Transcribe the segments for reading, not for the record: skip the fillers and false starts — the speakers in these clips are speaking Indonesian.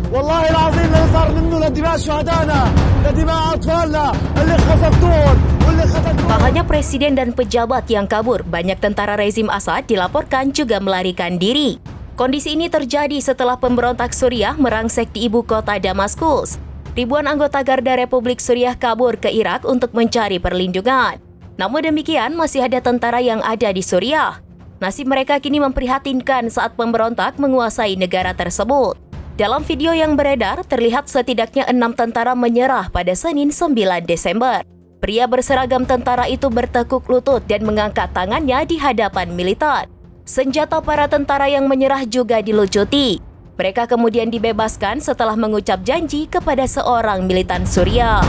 والله العظيم اللي صار منه لدماء شهدائنا لدماء أطفالنا اللي خطفتوهم واللي خطفتوهم. Tak hanya presiden dan pejabat yang kabur, banyak tentara rezim Assad dilaporkan juga melarikan diri. Kondisi ini terjadi setelah pemberontak Suriah merangsek di ibu kota Damaskus. Ribuan anggota Garda Republik Suriah kabur ke Irak untuk mencari perlindungan. Namun demikian, masih ada tentara yang ada di Suriah. Nasib mereka kini memprihatinkan saat pemberontak menguasai negara tersebut. Dalam video yang beredar, terlihat setidaknya 6 tentara menyerah pada Senin 9 Desember. Pria berseragam tentara itu bertekuk lutut dan mengangkat tangannya di hadapan militer. Senjata para tentara yang menyerah juga dilucuti. Mereka kemudian dibebaskan setelah mengucap janji kepada seorang militan Suriah.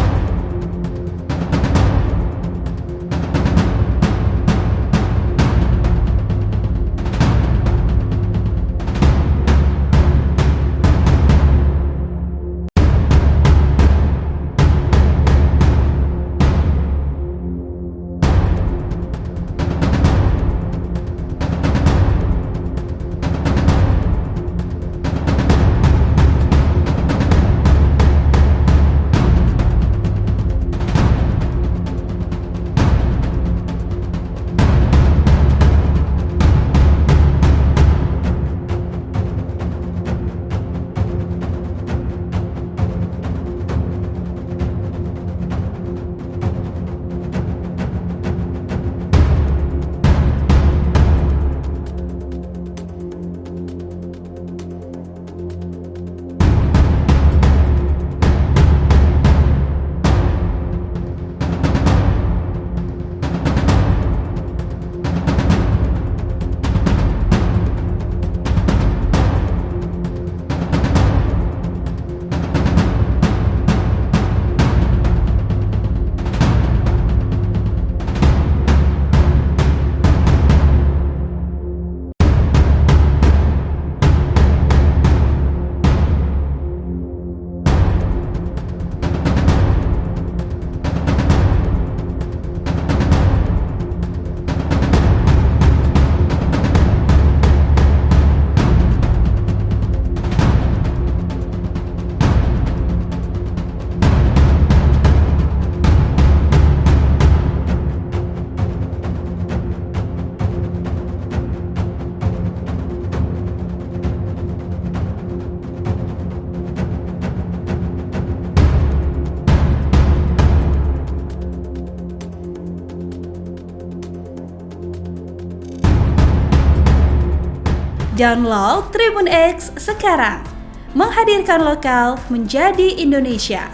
Download Tribun X sekarang, menghadirkan lokal menjadi Indonesia.